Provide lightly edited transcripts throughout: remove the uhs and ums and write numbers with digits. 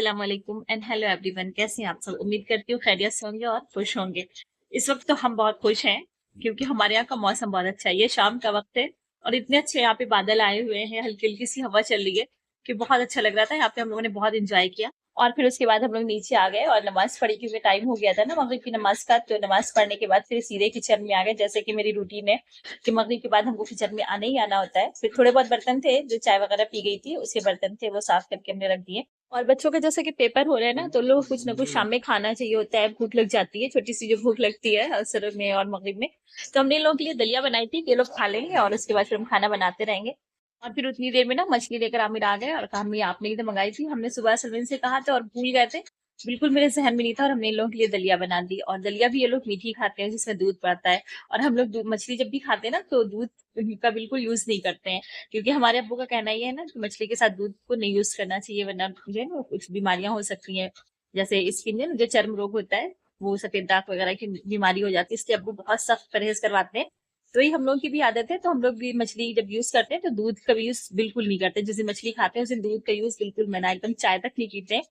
अस्सलाम वालेकुम and hello everyone. कैसे हैं आप सब? उम्मीद करती हूँ खैरियत से होंगे और खुश होंगे। इस वक्त तो हम बहुत खुश हैं क्योंकि हमारे यहाँ का मौसम बहुत अच्छा है। ये शाम का वक्त है और इतने अच्छे यहाँ पे बादल आए हुए हैं, हल्की हल्की सी हवा चल रही है कि बहुत अच्छा लग रहा था। यहाँ पे हम लोगों ने बहुत इंजॉय किया और फिर उसके बाद हम लोग नीचे आ गए और नमाज पढ़ी क्योंकि टाइम हो गया था ना मगरिब की नमाज का। तो नमाज पढ़ने के बाद फिर सीधे किचन में आ गए, जैसे कि मेरी रूटीन है कि मगरिब के बाद हमको किचन में आने ही आना होता है। फिर थोड़े बहुत बर्तन थे जो चाय वगैरह पी गई थी, उसके बर्तन थे वो साफ करके हमने रख दिए। और बच्चों के जैसे कि पेपर हो रहे हैं ना, तो लोग कुछ ना कुछ शाम में खाना चाहिए होता है, भूख लग जाती है, छोटी सी जो भूख लगती है असर में और मगरिब में। तो हमने इन लोगों के लिए दलिया बनाई थी कि ये लोग खा लेंगे और उसके बाद फिर हम खाना बनाते रहेंगे। और फिर उतनी देर में ना मछली लेकर आमिर आ गए और कहा मम्मी आपने ही तो मंगाई थी, हमने सुबह सलविन से कहा था और भूल गए थे, बिल्कुल मेरे जहन में नहीं था। और हमने इन लोगों के लिए दलिया बना दी और दलिया भी ये लोग मीठी खाते हैं जिसमें दूध पड़ता है। और हम लोग मछली जब भी खाते हैं ना तो दूध का बिल्कुल यूज नहीं करते हैं, क्योंकि हमारे अब्बू का कहना ये है ना कि मछली के साथ दूध को नहीं यूज करना चाहिए, वरना जो है ना कुछ बीमारियां हो सकती हैं, जैसे स्किन में जो चर्म रोग होता है, वो सफेद दाग वगैरह की बीमारी हो जाती है। इसलिए अब्बू बहुत सख्त परहेज करवाते हैं। तो ये हम लोग की भी आदत है, तो हम लोग भी मछली जब यूज करते हैं तो दूध का भी यूज बिल्कुल नहीं करते। जिस दिन मछली खाते हैं उस दिन दूध का यूज बिल्कुल मना, एकदम चाय तक नहीं पीते हैं।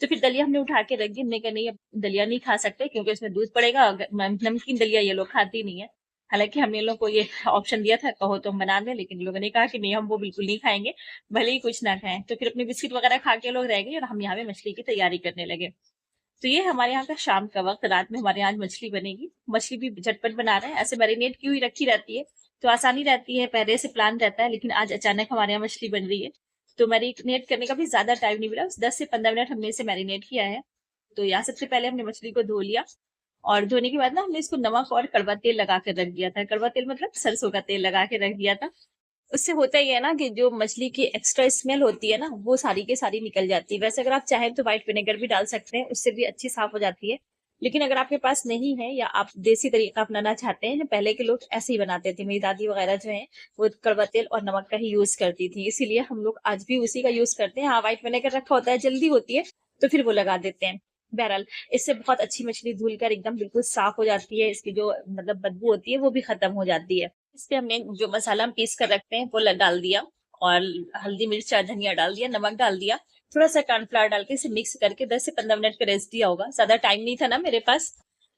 तो फिर दलिया हमने उठा के रख दी, हमने कहा नहीं अब दलिया नहीं खा सकते क्योंकि उसमें दूध पड़ेगा। नमकीन दलिया ये लोग खाती नहीं है। हालांकि हमने इन लोग को ये ऑप्शन दिया था कहो तो हम बना दें, लेकिन इन लोगों ने कहा कि नहीं हम वो बिल्कुल नहीं खाएंगे, भले ही कुछ ना खाएं। तो फिर अपने बिस्किट वगैरह खा के लोग रह गए और हम यहाँ पे मछली की तैयारी करने लगे। तो ये हमारे यहाँ का शाम का वक्त, रात में हमारे यहाँ आज मछली बनेगी। मछली भी झटपट बना रहे हैं, ऐसे मैरिनेट की हुई रखी रहती है तो आसानी रहती है, पहले से प्लान रहता है। लेकिन आज अचानक हमारे यहाँ मछली बन रही है तो मैरिनेट करने का भी ज्यादा टाइम नहीं मिला, 10 से 15 मिनट हमने इसे मैरिनेट किया है। तो यहाँ सबसे पहले हमने मछली को धो लिया और धोने के बाद ना हमने इसको नमक और कड़वा तेल लगा कर रख दिया था। कड़वा तेल मतलब सरसों का तेल लगा के रख दिया था। उससे होता ही है ना कि जो मछली की एक्स्ट्रा स्मेल होती है ना वो सारी के सारी निकल जाती है। वैसे अगर आप चाहें तो व्हाइट विनेगर भी डाल सकते हैं, उससे भी अच्छी साफ हो जाती है। लेकिन अगर आपके पास नहीं है या आप देसी तरीका अपनाना चाहते हैं, पहले के लोग ऐसे ही बनाते थे, मेरी दादी वगैरह जो है वो कड़वा तेल और नमक का ही यूज करती थी, इसीलिए हम लोग आज भी उसी का यूज करते हैं। हाँ, व्हाइट विनेगर रखा होता है, जल्दी होती है तो फिर वो लगा देते हैं। बहरहाल इससे बहुत अच्छी मछली धुल कर एकदम बिल्कुल साफ हो जाती है, इसकी जो मतलब बदबू होती है वो भी खत्म हो जाती है। इस पे हमने जो मसाला हम पीस कर रखते हैं वो डाल दिया और हल्दी मिर्च धनिया डाल दिया, नमक डाल दिया, थोड़ा सा कॉर्नफ्लावर डाल के इसे मिक्स करके 10 से 15 मिनट का रेस्ट दिया होगा। ज्यादा टाइम नहीं था ना मेरे पास,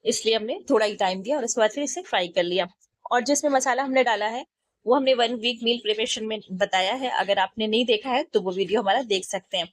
इसलिए हमने थोड़ा ही टाइम दिया और उसके बाद फिर इसे फ्राई कर लिया। और जिसमें मसाला हमने डाला है वो हमने 1 वीक मील प्रिपरेशन में बताया है, अगर आपने नहीं देखा है तो वो वीडियो हमारा देख सकते हैं।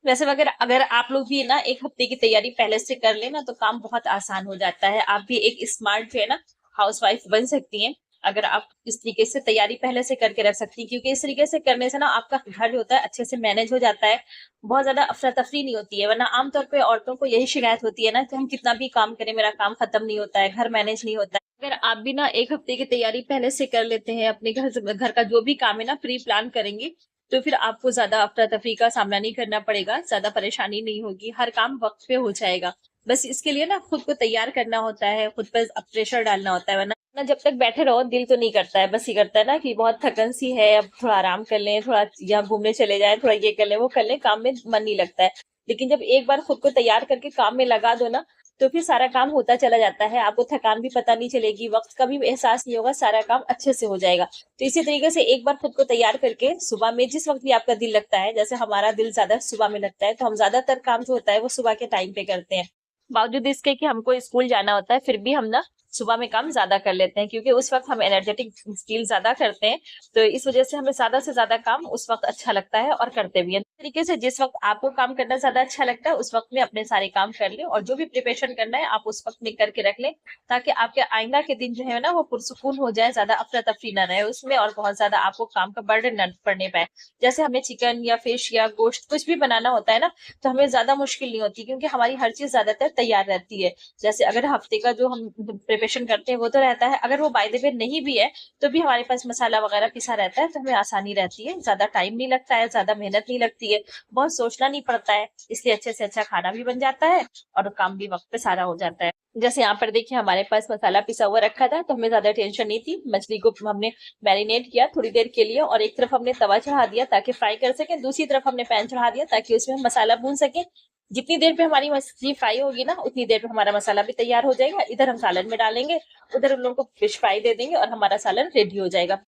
वैसे अगर अगर आप लोग भी ना 1 हफ्ते की तैयारी पहले से कर लेना तो काम बहुत आसान हो जाता है। आप भी एक स्मार्ट जो है ना हाउस वाइफ बन सकती हैं अगर आप इस तरीके से तैयारी पहले से करके रख सकती हैं, क्योंकि इस तरीके से करने से ना आपका घर जो होता है अच्छे से मैनेज हो जाता है, बहुत ज्यादा अफरा तफरी नहीं होती है। वरना आमतौर पे औरतों को यही शिकायत होती है ना कि हम कितना भी काम करें मेरा काम खत्म नहीं होता है, घर मैनेज नहीं होता है। अगर आप भी ना 1 हफ्ते की तैयारी पहले से कर लेते हैं, अपने घर का जो भी काम है ना प्री प्लान करेंगे, तो फिर आपको ज्यादा अफरा तफरी का सामना नहीं करना पड़ेगा, ज्यादा परेशानी नहीं होगी, हर काम वक्त पे हो जाएगा। बस इसके लिए ना खुद को तैयार करना होता है, खुद पर प्रेशर डालना होता है। वरना ना जब तक बैठे रहो दिल तो नहीं करता है, बस ये करता है ना कि बहुत थकन सी है, अब थोड़ा आराम कर लें, थोड़ा या घूमने चले जाएं, थोड़ा ये कर लें वो कर लें, काम में मन नहीं लगता है। लेकिन जब एक बार खुद को तैयार करके काम में लगा दो ना तो फिर सारा काम होता चला जाता है, आपको थकान भी पता नहीं चलेगी, वक्त का भी एहसास नहीं होगा, सारा काम अच्छे से हो जाएगा। तो इसी तरीके से एक बार खुद को तैयार करके सुबह में जिस वक्त भी आपका दिल लगता है, जैसे हमारा दिल ज्यादा सुबह में लगता है तो हम ज्यादातर काम जो होता है वो सुबह के टाइम पे करते हैं। बावजूद इसके कि हमको स्कूल जाना होता है फिर भी हम ना सुबह में काम ज्यादा कर लेते हैं, क्योंकि उस वक्त हम एनर्जेटिक फील ज्यादा करते हैं। तो इस वजह से हमें ज्यादा से ज्यादा काम उस वक्त अच्छा लगता है और करते भी हैं। इस तरीके से जिस वक्त आपको काम करना ज्यादा अच्छा लगता है उस वक्त में अपने सारे काम कर लें और जो भी प्रिपरेशन करना है आप उस वक्त में करके रख लें, ताकि आपके आइंदा के दिन जो है ना वो पुरसुकून हो जाए, ज्यादा अफरा तफरी ना रहे उसमें और बहुत ज्यादा आपको काम का बर्डन न पड़ने पाए। जैसे हमें चिकन या फिश या गोश्त कुछ भी बनाना होता है ना तो हमें ज्यादा मुश्किल नहीं होती, क्योंकि हमारी हर चीज ज्यादातर तैयार रहती है। जैसे अगर हफ्ते का जो हम प्रिपरेशन करते हैं वो तो रहता है, अगर वो बाय द वे नहीं भी है तो भी हमारे पास मसाला वगैरह पिसा रहता है, तो हमें आसानी रहती है, ज्यादा टाइम नहीं लगता है, ज्यादा मेहनत नहीं लगती है, बहुत सोचना नहीं पड़ता है, इसलिए अच्छे से अच्छा खाना भी बन जाता है और काम भी वक्त पे सारा हो जाता है। जैसे यहाँ पर देखिए हमारे पास मसाला पिसा हुआ रखा था तो हमें ज्यादा टेंशन नहीं थी। मछली को हमने मैरिनेट किया थोड़ी देर के लिए और एक तरफ हमने तवा चढ़ा दिया ताकि फ्राई कर सके, दूसरी तरफ हमने पैन चढ़ा दिया ताकि उसमें मसाला भून सके। जितनी देर पे हमारी मछली फ्राई होगी ना उतनी देर पे हमारा मसाला भी तैयार हो जाएगा। इधर हम सालन में डालेंगे, उधर उन लोगों को फिश फ्राई दे देंगे और हमारा सालन रेडी हो जाएगा।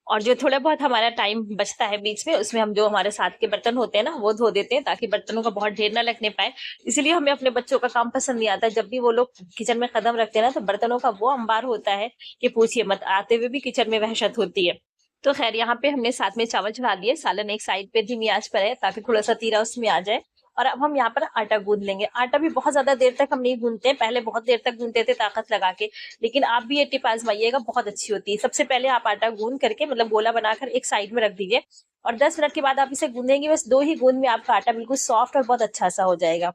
और जो थोड़ा बहुत हमारा टाइम बचता है बीच में, उसमें हम जो हमारे साथ के बर्तन होते हैं ना वो धो देते हैं, ताकि बर्तनों का बहुत ढेर ना लगने पाए। इसीलिए हमें अपने बच्चों का काम पसंद नहीं आता। जब भी वो लोग किचन में कदम रखते हैं ना, तो बर्तनों का वो अंबार होता है कि पूछिए मत, आते हुए भी किचन में वहशत होती है। तो खैर यहाँ पे हमने साथ में चावल चढ़ा दिए, सालन एक साइड पे धीमी आंच पर है ताकि थोड़ा सा तीरा उसमें आ जाए। और अब हम यहाँ पर आटा गूंद लेंगे। आटा भी बहुत ज्यादा देर तक हम नहीं गूंदते, पहले बहुत देर तक गूंदते थे ताकत लगा के, लेकिन आप भी ये टिप आजमाइएगा, बहुत अच्छी होती है। सबसे पहले आप आटा गूंद करके मतलब गोला बनाकर एक साइड में रख दीजिए, और 10 मिनट के बाद आप इसे गूंदेंगे, बस 2 ही गूंद में आपका आटा बिल्कुल सॉफ्ट और बहुत अच्छा सा हो जाएगा।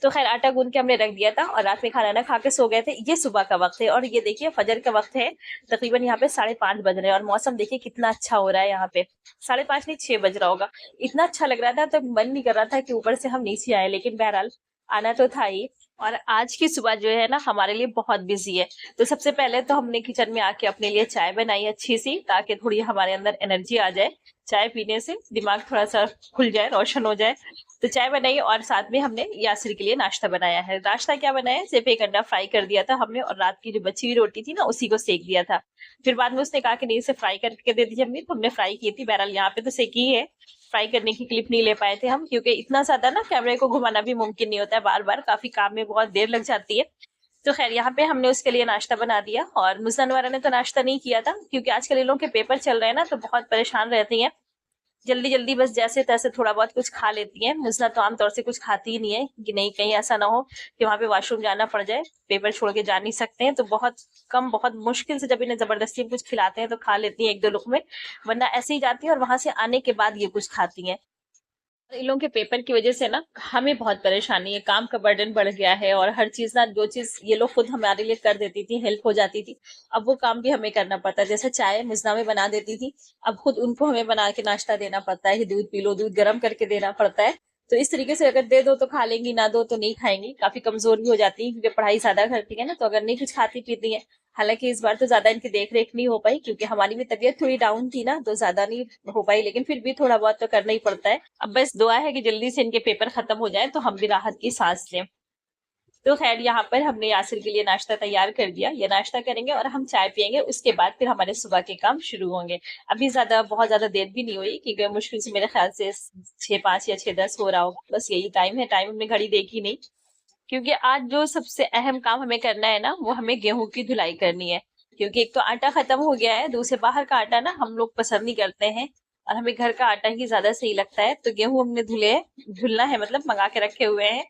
तो खैर आटा गूंद के हमने रख दिया था, और रात में खाना ना खा के सो गए थे। ये सुबह का वक्त है, और ये देखिए फजर का वक्त है। तकरीबन यहाँ पे 5:30 बज रहे हैं, और मौसम देखिए कितना अच्छा हो रहा है। यहाँ पे 5:30 नहीं 6 बज रहा होगा। इतना अच्छा लग रहा था, तो मन नहीं कर रहा था कि ऊपर से हम नीचे आए, लेकिन बहरहाल आना तो था ही। और आज की सुबह जो है ना हमारे लिए बहुत बिजी है। तो सबसे पहले तो हमने किचन में आके अपने लिए चाय बनाई अच्छी सी, ताकि थोड़ी हमारे अंदर एनर्जी आ जाए। चाय पीने से दिमाग थोड़ा सा खुल जाए, रोशन हो जाए। तो चाय बनाई, और साथ में हमने यासिर के लिए नाश्ता बनाया है। नाश्ता क्या बनाया है, सिर्फ एक अंडा फ्राई कर दिया था हमने, और रात की जो बची हुई रोटी थी ना उसी को सेक दिया था। फिर बाद में उसने कहा कि नहीं इसे फ्राई करके दे दीजिए अम्मी, तो हमने फ्राई की थी। बहरहाल यहाँ पे तो सेकी है, फ्राई करने की क्लिप नहीं ले पाए थे हम, क्योंकि इतना ज्यादा ना कैमरे को घुमाना भी मुमकिन नहीं होता है बार बार, काफी काम में बहुत देर लग जाती है। तो खैर यहाँ पे हमने उसके लिए नाश्ता बना दिया, और मुजन वाला ने तो नाश्ता नहीं किया था, क्योंकि आजकल इन लोगों के पेपर चल रहे हैं ना, तो बहुत परेशान रहती हैं। जल्दी जल्दी बस जैसे तैसे थोड़ा बहुत कुछ खा लेती है। मुझना तो आमतौर से कुछ खाती ही नहीं है, कि नहीं कहीं ऐसा ना हो कि वहां पे वॉशरूम जाना पड़ जाए, पेपर छोड़ के जा नहीं सकते हैं। तो बहुत कम, बहुत मुश्किल से जब इन्हें जबरदस्ती हम कुछ खिलाते हैं तो खा लेती है 1-2 लुकमे, वरना ऐसे ही जाती है, और वहां से आने के बाद ये कुछ खाती है। इन लोगों के पेपर की वजह से ना हमें बहुत परेशानी है, काम का बर्डन बढ़ गया है, और हर चीज ना, जो चीज ये लोग खुद हमारे लिए कर देती थी, हेल्प हो जाती थी, अब वो काम भी हमें करना पड़ता है। जैसे चाय मुजना में बना देती थी, अब खुद उनको हमें बना के नाश्ता देना पड़ता है कि दूध पी लो, दूध गर्म करके देना पड़ता है। तो इस तरीके से अगर दे दो तो खा लेंगी, ना दो तो नहीं खाएंगी। काफी कमजोर भी हो जाती है, क्योंकि पढ़ाई ज्यादा करती है ना, तो अगर नहीं कुछ खाती पीती है। हालांकि इस बार तो ज्यादा इनकी देख रेख नहीं हो पाई, क्योंकि हमारी भी तबीयत थोड़ी डाउन थी ना, तो ज्यादा नहीं हो पाई, लेकिन फिर भी थोड़ा बहुत तो करना ही पड़ता है। अब बस दुआ है कि जल्दी से इनके पेपर खत्म हो जाए, तो हम भी राहत की सांस लें। तो खैर यहाँ पर हमने यासिर के लिए नाश्ता तैयार कर दिया, ये नाश्ता करेंगे और हम चाय पियेंगे, उसके बाद फिर हमारे सुबह के काम शुरू होंगे। अभी बहुत ज्यादा देर भी नहीं हुई, क्योंकि मुश्किल से मेरे ख्याल से 6:05 या 6:10 हो रहा होगा, बस यही टाइम है। टाइम हमने घड़ी देखी नहीं, क्योंकि आज जो सबसे अहम काम हमें करना है ना, वो हमें गेहूं की धुलाई करनी है। क्योंकि एक तो आटा खत्म हो गया है, दूसरे बाहर का आटा ना हम लोग पसंद नहीं करते हैं, और हमें घर का आटा ही ज्यादा सही लगता है। तो गेहूं हमने धुलना है, मतलब मंगा के रखे हुए हैं।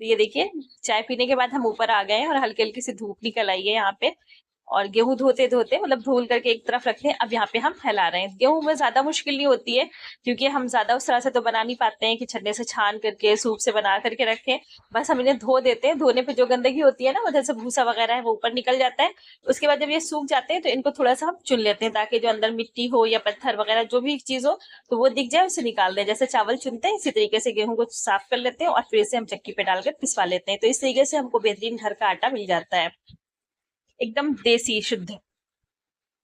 तो ये देखिए, चाय पीने के बाद हम ऊपर आ गए हैं, और हल्की हल्की सी धूप निकल आई है यहाँ पे। और गेहूं धोते धोते मतलब धुल करके एक तरफ रखते हैं, अब यहाँ पे हम फैला रहे हैं। गेहूं में ज्यादा मुश्किल नहीं होती है, क्योंकि हम ज्यादा उस तरह से तो बना नहीं पाते हैं कि छन्ने से छान करके सूप से बना करके रखें। बस हम इन्हें धो देते हैं, धोने पे जो गंदगी होती है ना, मतलब जैसे भूसा वगैरह है वो ऊपर निकल जाता है। उसके बाद जब ये सूख जाते हैं, तो इनको थोड़ा सा हम चुन लेते हैं, ताकि जो अंदर मिट्टी हो या पत्थर वगैरह जो भी चीज हो, तो वो दिख जाए, उसे निकाल दें। जैसे चावल चुनते हैं, इसी तरीके से गेहूं को साफ कर लेते हैं, और फिर इसे हम चक्की पे डालकर पिसवा लेते हैं। तो इस तरीके से हमको बेहतरीन घर का आटा मिल जाता है, एकदम देसी शुद्ध।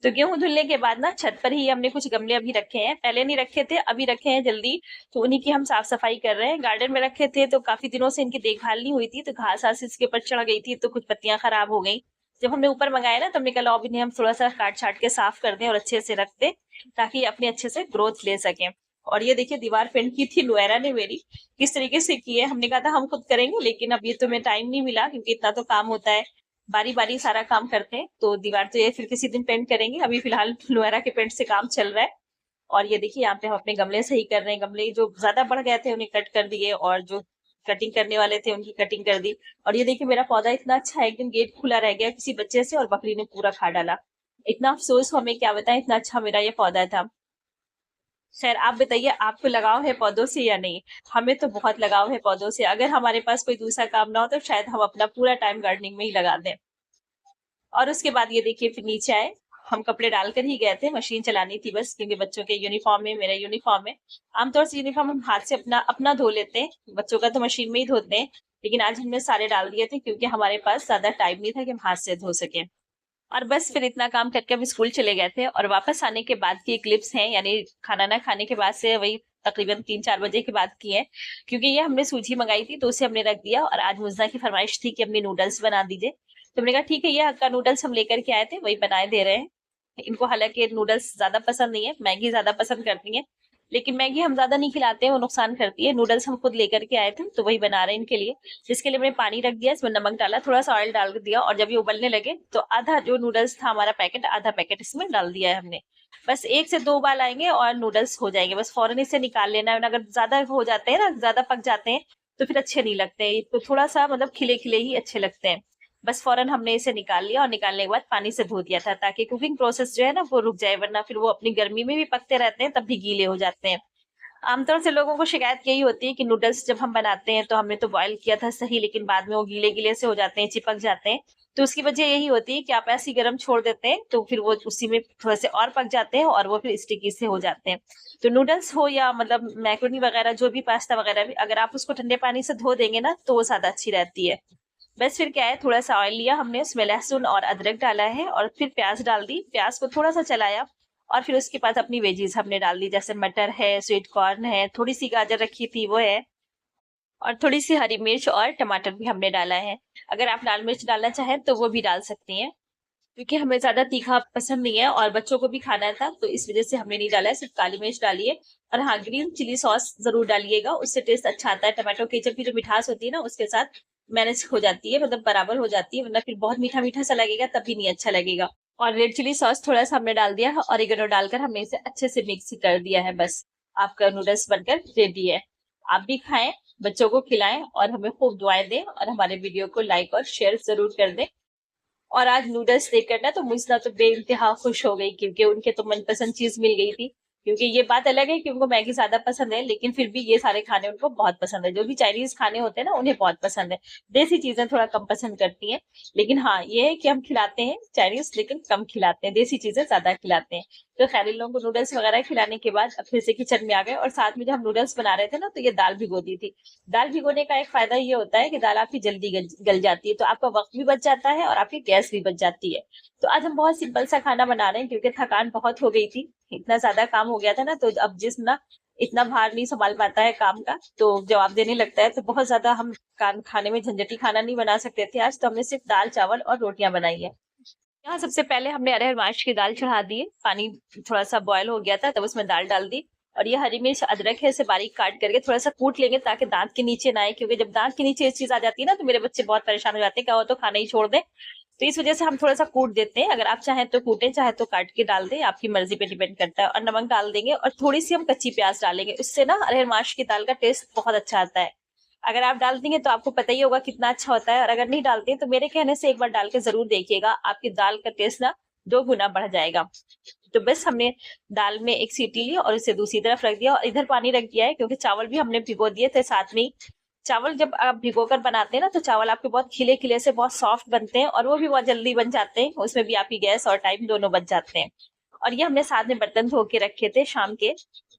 तो गेहूं धुलने के बाद ना छत पर ही हमने कुछ गमले अभी रखे हैं, पहले नहीं रखे थे, अभी रखे हैं जल्दी। तो उन्हीं की हम साफ सफाई कर रहे हैं। गार्डन में रखे थे तो काफी दिनों से इनकी देखभाल नहीं हुई थी, तो घास आस इसके ऊपर चढ़ गई थी, तो कुछ पत्तियां खराब हो गई। जब हमने ऊपर मंगाया ना, तो हमने कहा अब इन्हें हम थोड़ा सा काट छाट के साफ कर दें और अच्छे से रख दें, ताकि ये अपने अच्छे से ग्रोथ ले सके। और ये देखिए, दीवार पेंट की थी नुएरा ने मेरी, किस तरीके से की है। हमने कहा था हम खुद करेंगे, लेकिन अब ये तो हमें टाइम नहीं मिला, क्योंकि इतना तो काम होता है, बारी बारी सारा काम करते हैं। तो दीवार तो ये फिर किसी दिन पेंट करेंगे, अभी फिलहाल लोएरा के पेंट से काम चल रहा है। और ये देखिए, यहाँ पे हम अपने गमले सही कर रहे हैं। गमले जो ज्यादा बढ़ गए थे उन्हें कट कर दिए, और जो कटिंग करने वाले थे उनकी कटिंग कर दी। और ये देखिए, मेरा पौधा इतना अच्छा है, एक दिन गेट खुला रह गया किसी बच्चे से, और बकरी ने पूरा खा डाला। इतना अफसोस, हमें क्या बताएं, इतना अच्छा मेरा ये पौधा था। खैर आप बताइए, आपको लगाव है पौधों से या नहीं? हमें तो बहुत लगाव है पौधों से। अगर हमारे पास कोई दूसरा काम ना हो, तो शायद हम अपना पूरा टाइम गार्डनिंग में ही लगा दें। और उसके बाद ये देखिए, फिर नीचे आए, हम कपड़े डालकर ही गए थे, मशीन चलानी थी बस, क्योंकि बच्चों के यूनिफॉर्म में, मेरा यूनिफॉर्म है। आमतौर से यूनिफॉर्म हम हाथ से अपना अपना धो लेते हैं, बच्चों का तो मशीन में ही धोते हैं। लेकिन आज हमने सारे डाल दिए थे, क्योंकि हमारे पास ज्यादा टाइम नहीं था कि हम हाथ से धो सके। और बस फिर इतना काम करके हम स्कूल चले गए थे, और वापस आने के बाद की क्लिप्स हैं, यानी खाना ना खाने के बाद से, वही तकरीबन 3-4 बजे के बाद की है। क्योंकि ये हमने सूजी मंगाई थी, तो उसे हमने रख दिया, और आज मुजना की फरमाइश थी कि अम्मी नूडल्स बना दीजिए। तो हमने कहा ठीक है, ये हक्का नूडल्स हम लेकर के आए थे, वही बनाए दे रहे हैं। इनको हालांकि नूडल्स ज्यादा पसंद नहीं है, मैगी ज्यादा पसंद करती हैं, लेकिन मैगी हम ज्यादा नहीं खिलाते हैं, वो नुकसान करती है। नूडल्स हम खुद लेकर के आए थे तो वही बना रहे हैं इनके लिए, जिसके लिए मैंने पानी रख दिया, इसमें नमक डाला, थोड़ा सा ऑयल डाल दिया, और जब ये उबलने लगे तो आधा जो नूडल्स था हमारा पैकेट, आधा पैकेट इसमें डाल दिया है हमने। बस 1 से 2 उबाल आएंगे और नूडल्स हो जाएंगे, बस फौरन इसे निकाल लेना है। अगर ज्यादा हो जाते हैं ना, ज्यादा पक जाते हैं तो फिर अच्छे नहीं लगते, तो थोड़ा सा मतलब खिले खिले ही अच्छे लगते हैं। बस फौरन हमने इसे निकाल लिया, और निकालने के बाद पानी से धो दिया था ताकि कुकिंग प्रोसेस जो है ना वो रुक जाए, वरना फिर वो अपनी गर्मी में भी पकते रहते हैं तब भी गीले हो जाते हैं। आमतौर से लोगों को शिकायत यही होती है कि नूडल्स जब हम बनाते हैं तो हमने तो बॉयल किया था सही, लेकिन बाद में वो गीले गीले से हो जाते हैं, चिपक जाते हैं। तो उसकी वजह यही होती है कि आप ऐसे ही गर्म छोड़ देते हैं तो फिर वो उसी में थोड़ा से और पक जाते हैं और वो फिर स्टिकी से हो जाते हैं। तो नूडल्स हो या मतलब मैक्रोनी वगैरह, जो भी पास्ता वगैरह भी, अगर आप उसको ठंडे पानी से धो देंगे ना तो वो ज्यादा अच्छी रहती है। बस फिर क्या है, थोड़ा सा ऑयल लिया हमने, उसमें लहसुन और अदरक डाला है, और फिर प्याज डाल दी, प्याज को थोड़ा सा चलाया, और फिर उसके बाद अपनी वेजीज हमने डाल दी, जैसे मटर है, स्वीट कॉर्न है, थोड़ी सी गाजर रखी थी वो है, और थोड़ी सी हरी मिर्च और टमाटर भी हमने डाला है। अगर आप लाल मिर्च डालना चाहें तो वो भी डाल सकती हैं, क्योंकि हमें ज्यादा तीखा पसंद नहीं है और बच्चों को भी खाना था, तो इस वजह से हमने नहीं डाला है, सिर्फ काली मिर्च डाली है। और हाँ, ग्रीन चिली सॉस जरूर डालिएगा, उससे टेस्ट अच्छा आता है। टमाटो केचप की जो मिठास होती है ना उसके साथ मैनेज हो जाती है, मतलब बराबर हो जाती है, वरना फिर बहुत मीठा मीठा सा लगेगा तब भी नहीं अच्छा लगेगा। और रेड चिली सॉस थोड़ा सा हमने डाल दिया है, ऑरिगेनो डालकर हमने इसे अच्छे से मिक्स कर दिया है। बस आपका नूडल्स बनकर रेडी है। आप भी खाएं, बच्चों को खिलाएं, और हमें खूब दुआएं दें, और हमारे वीडियो को लाइक और शेयर जरूर कर दें। और आज नूडल्स देखकर ना तो मुझे तो बेइंतहा खुश हो गई, क्योंकि उनके तो मनपसंद चीज मिल गई थी। क्योंकि ये बात अलग है कि उनको मैगी ज्यादा पसंद है, लेकिन फिर भी ये सारे खाने उनको बहुत पसंद है। जो भी चाइनीज खाने होते हैं ना उन्हें बहुत पसंद है, देसी चीजें थोड़ा कम पसंद करती हैं। लेकिन हाँ, ये है कि हम खिलाते हैं चाइनीज, लेकिन कम खिलाते हैं, देसी चीजें ज्यादा खिलाते हैं। तो खैर, इन लोगों को नूडल्स वगैरह खिलाने के बाद अब फिर से किचन में आ गए, और साथ में जब हम नूडल्स बना रहे थे ना तो ये दाल भिगो दी थी। दाल भिगोने का एक फायदा ये होता है कि दाल आपकी जल्दी गल जाती है, तो आपका वक्त भी बच जाता है और आपकी गैस भी बच जाती है। तो आज हम बहुत सिंपल सा खाना बना रहे हैं, क्योंकि थकान बहुत हो गई थी, इतना ज्यादा काम हो गया था ना, तो अब जिस ना इतना भार नहीं संभाल पाता है काम का, तो जवाब देने लगता है, तो बहुत ज्यादा हम खाने में झंझटी खाना नहीं बना सकते थे आज, तो हमने सिर्फ दाल चावल और रोटियां बनाई है। यहाँ सबसे पहले हमने अरहर माश की दाल चढ़ा दी है, पानी थोड़ा सा बॉयल हो गया था तब उसमें दाल डाल दी, और ये हरी मिर्च अदरक है, इसे बारीक काट करके थोड़ा सा कूट लेंगे ताकि दांत के नीचे ना आए, क्योंकि जब दांत के नीचे ये चीज आ जाती है ना तो मेरे बच्चे बहुत परेशान हो जाते हैं, क्या वो तो खाना ही छोड़ दे। तो इस वजह से हम थोड़ा सा कूट देते हैं, अगर आप चाहें तो कूटें, चाहे तो काट के डाल दें, आपकी मर्जी पे डिपेंड करता है। और नमक डाल देंगे, और थोड़ी सी हम कच्ची प्याज डालेंगे, उससे ना अरहर माश की दाल का टेस्ट बहुत अच्छा आता है। अगर आप डाल देंगे तो आपको पता ही होगा कितना अच्छा होता है, और अगर नहीं डालते तो मेरे कहने से एक बार डाल के जरूर देखिएगा, आपकी दाल का टेस्ट ना 2 गुना बढ़ जाएगा। तो बस हमने दाल में एक सीटी ली और इसे दूसरी तरफ रख दिया, और इधर पानी रख दिया है क्योंकि चावल भी हमने भिगो दिए थे साथ में ही। चावल जब आप भिगोकर बनाते हैं ना तो चावल आपके बहुत खिले खिले से बहुत सॉफ्ट बनते हैं, और वो भी बहुत जल्दी बन जाते हैं, उसमें भी आपकी गैस और टाइम दोनों बच जाते हैं। और ये हमने साथ में बर्तन धो के रखे थे शाम के,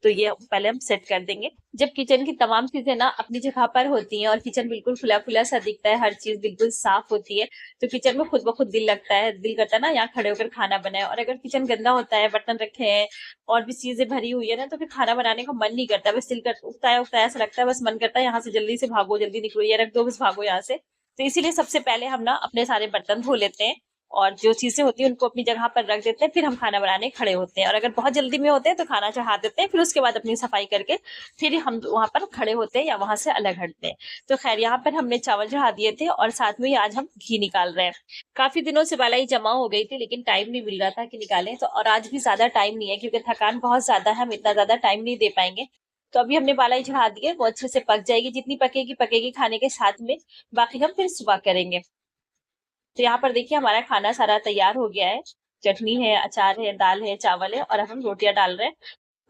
तो ये पहले हम सेट कर देंगे। जब किचन की तमाम चीजें ना अपनी जगह पर होती हैं और किचन बिल्कुल खुला खुला सा दिखता है, हर चीज बिल्कुल साफ होती है, तो किचन में खुद ब खुद दिल लगता है, दिल करता है ना यहाँ खड़े होकर खाना बनाए। और अगर किचन गंदा होता है, बर्तन रखे हैं और भी चीजें भरी हुई है ना, तो फिर खाना बनाने का मन नहीं करता, बस दिल कर उगता है, ऐसा लगता है बस मन करता है यहाँ से जल्दी से भागो, जल्दी निकलो, ये रख दो, बस भागो यहाँ से। तो इसीलिए सबसे पहले हम ना अपने सारे बर्तन धो लेते हैं, और जो चीजें होती है उनको अपनी जगह पर रख देते हैं, फिर हम खाना बनाने खड़े होते हैं। और अगर बहुत जल्दी में होते हैं तो खाना चढ़ा देते हैं, फिर उसके बाद अपनी सफाई करके फिर हम वहां पर खड़े होते हैं या वहां से अलग हटते हैं। तो खैर, यहाँ पर हमने चावल चढ़ा दिए थे, और साथ में ही आज हम घी निकाल रहे हैं। काफी दिनों से मलाई जमा हो गई थी, लेकिन टाइम नहीं मिल रहा था कि निकालें, तो और आज भी ज्यादा टाइम नहीं है क्योंकि थकान बहुत ज्यादा है, हम इतना ज्यादा टाइम नहीं दे पाएंगे। तो अभी हमने बालाई चढ़ा दी है, वो अच्छे से पक जाएगी, जितनी पकेगी पकेगी खाने के साथ में, बाकी हम फिर सुबह करेंगे। तो यहाँ पर देखिए हमारा खाना सारा तैयार हो गया है, चटनी है, अचार है, दाल है, चावल है, और अब हम रोटियां डाल रहे हैं।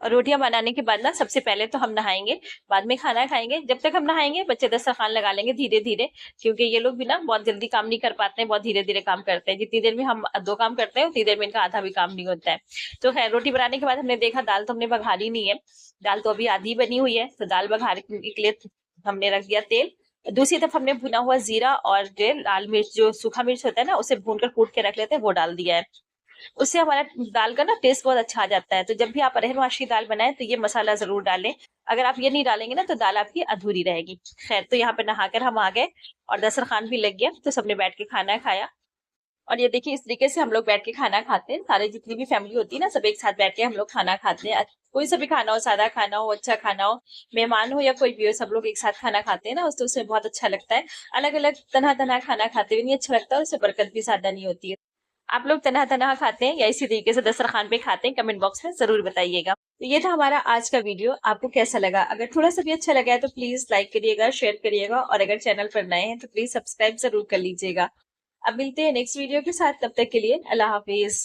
और रोटियां बनाने के बाद ना सबसे पहले तो हम नहाएंगे, बाद में खाना खाएंगे। जब तक हम नहाएंगे बच्चे दस्तरखान लगा लेंगे धीरे धीरे, क्योंकि ये लोग भी ना बहुत जल्दी काम नहीं कर पाते हैं, बहुत धीरे धीरे काम करते हैं। जितनी देर में हम 2 काम करते हैं उतनी देर में इनका आधा भी काम नहीं होता है। तो खैर, रोटी बनाने के बाद हमने देखा दाल तो हमने बघारी नहीं है, दाल तो अभी आधी बनी हुई है, तो दाल बघार के लिए हमने रख दिया तेल। दूसरी तरफ हमने भुना हुआ जीरा और जो लाल मिर्च, जो सूखा मिर्च होता है ना, उसे भून कर कूट के रख लेते हैं, वो डाल दिया है। उससे हमारा दाल का ना टेस्ट बहुत अच्छा आ जाता है। तो जब भी आप अरहर माश की दाल बनाएं तो ये मसाला जरूर डालें, अगर आप ये नहीं डालेंगे ना तो दाल आपकी अधूरी रहेगी। खैर, तो यहाँ पे नहाकर हम आ गए और दस्तरखान भी लग गया, तो सबने बैठ के खाना खाया। और ये देखिए इस तरीके से हम लोग बैठ के खाना खाते हैं, सारे जितनी भी फैमिली होती है ना, सब एक साथ बैठ के हम लोग खाना खाते हैं। कोई सा भी खाना हो, सादा खाना हो, अच्छा खाना हो, मेहमान हो या कोई भी हो, सब लोग एक साथ खाना खाते हैं ना, तो उससे बहुत अच्छा लगता है। अलग अलग तरह तरह खाना खाते हुए नहीं अच्छा लगता, और उससे बरकत भी ज्यादा नहीं होती है। आप लोग तरह तरह खाते हैं या इसी तरीके से दस्तरखान पे खाते हैं, कमेंट बॉक्स में जरूर बताइएगा। तो ये था हमारा आज का वीडियो, आपको कैसा लगा? अगर थोड़ा सा भी अच्छा लगा है तो प्लीज लाइक करिएगा, शेयर करिएगा, और अगर चैनल पर नए हैं तो प्लीज सब्सक्राइब जरूर कर लीजिएगा। अब मिलते हैं नेक्स्ट वीडियो के साथ, तब तक के लिए अल्लाह हाफिज।